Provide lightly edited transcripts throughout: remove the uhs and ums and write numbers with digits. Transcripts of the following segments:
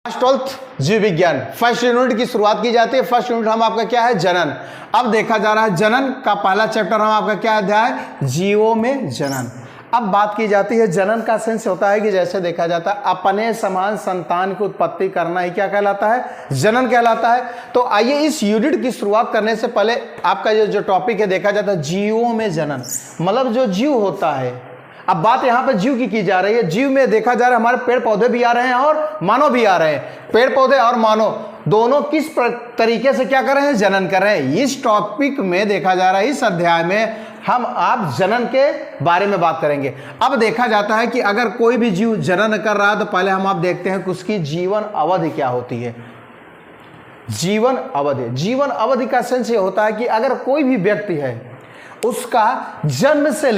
Twelfth जीव विज्ञान first unit की शुरुआत की जाती है। फर्स्ट यूनिट हम आपका क्या है, जनन। अब देखा जा रहा है जनन का पहला चैप्टर हम आपका क्या अध्याय, जीवों में जनन। अब बात की जाती है जनन का सेंस होता है कि जैसे देखा जाता है अपने समान संतान की उत्पत्ति करना ही क्या कहलाता है, जनन कहलाता है। तो आइए इस यूनिट की शुरुआत करने से पहले आपका जो टॉपिक है देखा जाता है जीवों में जनन, मतलब जो जीव होता है। अब बात यहाँ पर जीव की जा रही है। जीव में देखा जा रहा है हमारे पेड़ पौधे भी आ रहे हैं और मानव भी आ रहे हैं। पेड़ पौधे और मानव दोनों किस तरीके से क्या कर रहे हैं, जनन कर रहे हैं। इस टॉपिक में देखा जा रहा है, इस अध्याय में हम आप जनन के बारे में बात करेंगे। अब देखा जाता है कि अगर कोई भी जीव जनन कर रहा है तो पहले हम आप देखते हैं कि उसकी जीवन अवधि क्या होती है। जीवन अवधि, जीवन अवधि का सेंस ये होता है कि अगर कोई भी व्यक्ति है उसका जन्म से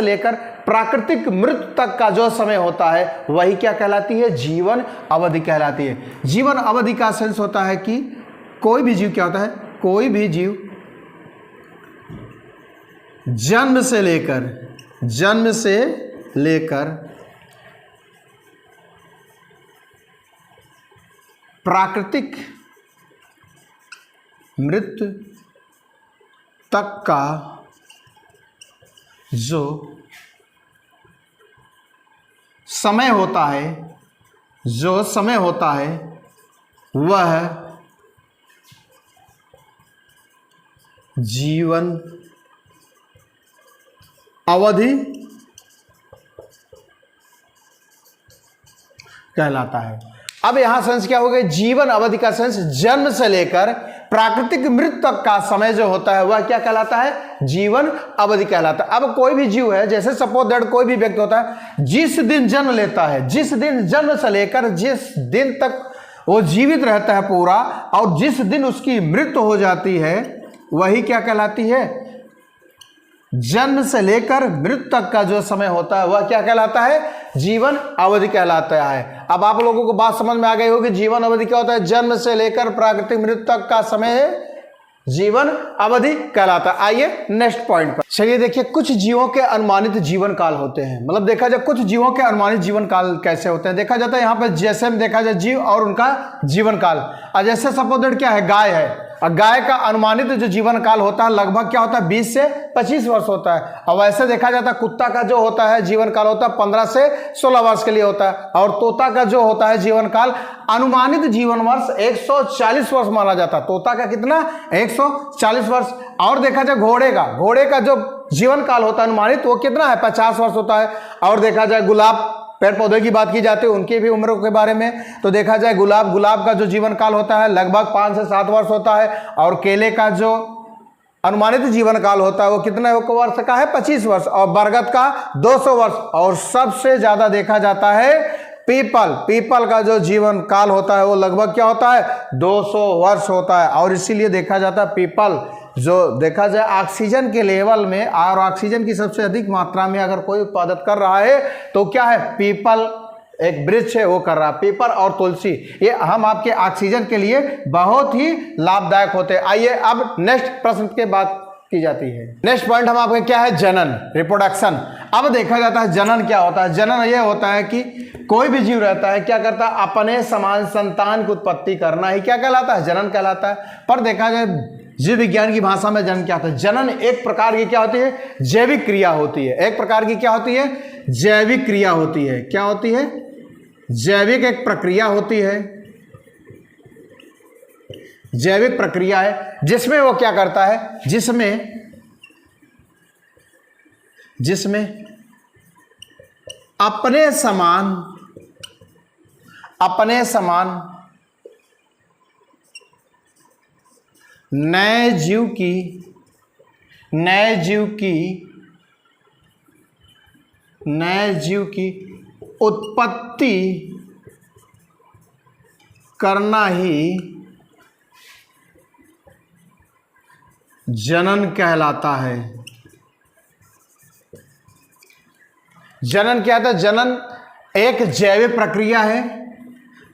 लेकर प्राकृतिक मृत्यु तक का जो समय होता है वही क्या कहलाती है, जीवन अवधि कहलाती है। जीवन अवधि का सेंस होता है कि कोई भी जीव क्या होता है, कोई भी जीव जन्म से लेकर प्राकृतिक मृत्यु तक का जो समय होता है वह जीवन अवधि कहलाता है। अब यहां सेंस क्या हो गया, जीवन अवधि का सेंस जन्म से लेकर प्राकृतिक मृत्यु तक का समय जो होता है वह क्या कहलाता है, जीवन अवधि कहलाता है। अब कोई भी जीव है, जैसे सपोज दैट कोई भी व्यक्ति होता है, जिस दिन जन्म लेता है, जिस दिन जन्म से लेकर जिस दिन तक वो जीवित रहता है पूरा, और जिस दिन उसकी मृत्यु हो जाती है वही क्या कहलाती है, जन्म से लेकर मृत्यु तक का जो समय होता है वह क्या कहलाता है, जीवन अवधि कहलाता है। अब आप लोगों को बात समझ में आ गई होगी, जीवन अवधि क्या होता है, जन्म से लेकर प्राकृतिक मृत्यु तक का समय है जीवन अवधि कहलाता है। आइए नेक्स्ट पॉइंट पर चलिए। देखिए कुछ जीवों के अनुमानित जीवन काल होते हैं, मतलब देखा जाए कुछ जीवों के अनुमानित जीवन काल कैसे होते हैं। देखा जाता है यहाँ पर जैसे में देखा जाए जीव और उनका जीवन काल। और जैसे सपोज दैट क्या है, गाय है, और गाय का अनुमानित जो जीवन काल होता है लगभग क्या होता है, 20 से 25 वर्ष होता है। और वैसे देखा जाता है कुत्ता का जो होता है जीवन काल होता है 15 से 16 वर्ष के लिए होता है। और तोता का जो होता है जीवन काल, अनुमानित जीवन वर्ष 140 वर्ष माना जाता है। तोता का कितना, 140 वर्ष। और देखा जाए घोड़े का जो जीवन काल होता है अनुमानित वो कितना है, 50 वर्ष होता है। और देखा जाए गुलाब, पेड़ पौधे की बात की जाती है उनकी भी उम्र के बारे में, तो देखा जाए गुलाब का जो जीवन काल होता है लगभग 5 से 7 वर्ष होता है। और केले का जो अनुमानित जीवन काल होता है वो कितने वर्ष का है, 25 वर्ष। और बरगद का 200 वर्ष। और सबसे ज्यादा देखा जाता है पीपल का जो जीवन काल होता है वो लगभग क्या होता है, 200 वर्ष होता है। और इसीलिए देखा जाता है पीपल जो देखा जाए ऑक्सीजन के लेवल में और ऑक्सीजन की सबसे अधिक मात्रा में अगर कोई उत्पादन कर रहा है तो क्या है, पीपल एक वृक्ष है वो कर रहा है। पीपल और तुलसी ये हम आपके ऑक्सीजन के लिए बहुत ही लाभदायक होते हैं। आइए अब नेक्स्ट प्रश्न के बात की जाती है। नेक्स्ट पॉइंट हम आपके क्या है, जनन, रिप्रोडक्शन। अब देखा जाता है जनन क्या होता है। जनन ये होता है कि कोई भी जीव रहता है क्या करता है, अपने समान संतान की उत्पत्ति करना ही क्या कहलाता है, जनन कहलाता है। पर देखा जाए जीव विज्ञान की भाषा में जनन क्या होता है, जनन एक प्रकार की क्या होती है, जैविक क्रिया होती है। एक प्रकार की क्या होती है, जैविक क्रिया होती है। क्या होती है, जैविक एक प्रक्रिया होती है, जैविक प्रक्रिया है जिसमें वो क्या करता है, जिसमें अपने समान नए जीव की उत्पत्ति करना ही जनन कहलाता है। जनन क्या था, जनन एक जैविक प्रक्रिया है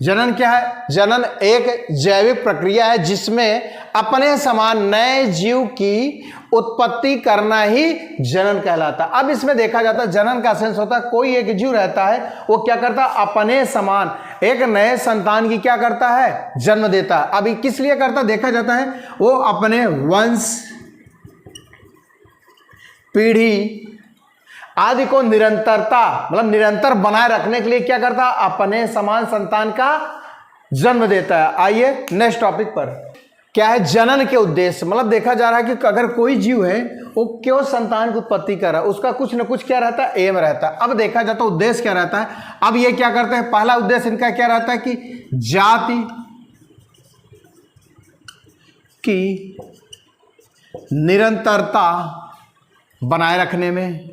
जनन क्या है? जनन एक जैविक प्रक्रिया है जिसमें अपने समान नए जीव की उत्पत्ति करना ही जनन कहलाता है। अब इसमें देखा जाता है जनन का सेंस होता है कोई एक जीव रहता है, वो क्या करता है? अपने समान एक नए संतान की क्या करता है? जन्म देता है। अभी किस लिए करता देखा जाता है? वो अपने वंश, पीढ़ी आदि को निरंतरता मतलब निरंतर बनाए रखने के लिए क्या करता है? अपने समान संतान का जन्म देता है। आइए नेक्स्ट टॉपिक पर, क्या है जनन के उद्देश्य? मतलब देखा जा रहा है कि अगर कोई जीव है वो क्यों संतान की उत्पत्ति कर रहा है, उसका कुछ न कुछ क्या रहता है? एम रहता है। अब देखा जाता है उद्देश्य क्या रहता है। अब ये क्या करते हैं? पहला उद्देश्य इनका क्या रहता है कि जाति की निरंतरता बनाए रखने में,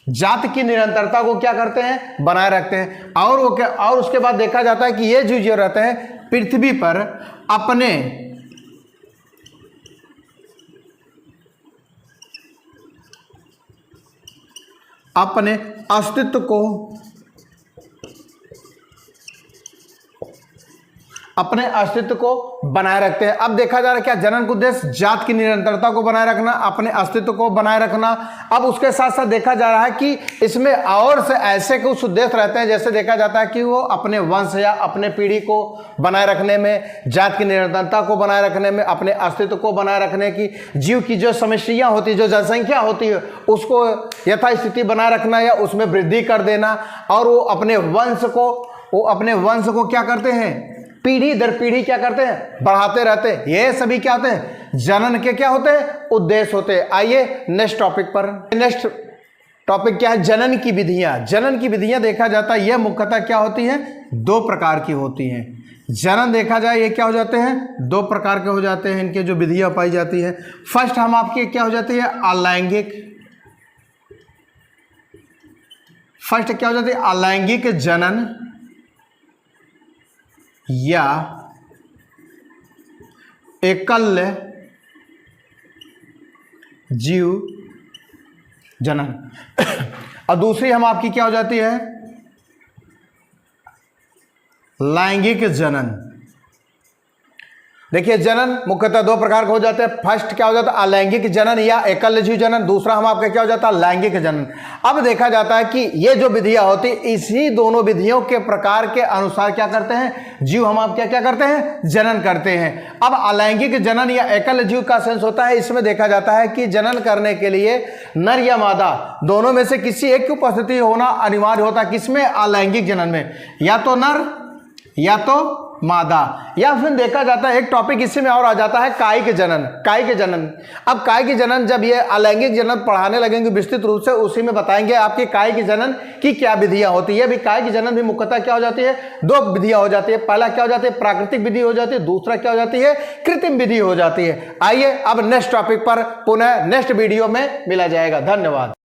जाति की निरंतरता को क्या करते हैं? बनाए रखते हैं। और वो क्या, और उसके बाद देखा जाता है कि ये जीव जो रहते हैं पृथ्वी पर अपने अस्तित्व को बनाए रखते हैं। अब देखा जा रहा है क्या जनन का उद्देश्य? जात की निरंतरता को बनाए रखना, अपने अस्तित्व को बनाए रखना। अब उसके साथ साथ देखा जा रहा है कि इसमें और से ऐसे कुछ उद्देश्य रहते हैं, जैसे देखा जाता है कि वो अपने वंश या अपने पीढ़ी को बनाए रखने में, जात की निरंतरता को बनाए रखने में, अपने अस्तित्व को बनाए रखने की, जीव की जो समस्याएं होती है, जो जनसंख्या होती है उसको यथास्थिति बनाए रखना या उसमें वृद्धि कर देना। और वो अपने वंश को क्या करते हैं? पीढ़ी दर पीढ़ी क्या करते हैं? बढ़ाते रहते हैं। ये सभी क्या होते हैं? जनन के क्या होते हैं? उद्देश्य होते हैं। आइए नेक्स्ट टॉपिक पर। नेक्स्ट टॉपिक क्या है? जनन की विधियां। जनन की विधियां देखा जाता है यह मुख्यतः क्या होती है? दो प्रकार की होती हैं। जनन देखा जाए ये क्या हो जाते हैं? दो प्रकार के हो जाते हैं। इनके जो विधियां पाई जाती है, फर्स्ट हम आपकी क्या हो जाती है? अलैंगिक। फर्स्ट क्या हो जाती है? अलैंगिक जनन या एकल जीव जनन। और दूसरी हम आपकी क्या हो जाती है? लैंगिक जनन। देखिए जनन मुख्यतः दो प्रकार के हो जाते हैं। फर्स्ट क्या हो जाता है? अलैंगिक जनन या एकल जीव जनन। दूसरा हम आपका क्या हो जाता है? लैंगिक जनन। अब देखा जाता है कि ये जो विधियां होती इसी दोनों विधियों के प्रकार के अनुसार क्या करते हैं? जीव हम आप क्या करते हैं? जनन करते हैं। अब अलैंगिक जनन या एकल जीव का सेंस होता है, इसमें देखा जाता है कि जनन करने के लिए नर या मादा दोनों में से किसी एक की उपस्थिति होना अनिवार्य होता है। किसमें? अलैंगिक जनन में, या तो नर या तो मादा। या फिर देखा जाता है एक टॉपिक इसी में और आ जाता है कायिक जनन। कायिक जनन, अब कायिक जनन जब ये अलैंगिक जनन पढ़ाने लगेंगे विस्तृत रूप से, उसी में बताएंगे आपके कायिक जनन की क्या विधियां होती है। भी कायिक जनन भी मुख्यतः क्या हो जाती है? दो विधियां हो जाती है। पहला क्या हो जाती है? प्राकृतिक विधि हो जाती है। दूसरा क्या हो जाती है? कृत्रिम विधि हो जाती है। आइए अब नेक्स्ट टॉपिक पर पुनः नेक्स्ट वीडियो में मिला जाएगा। धन्यवाद।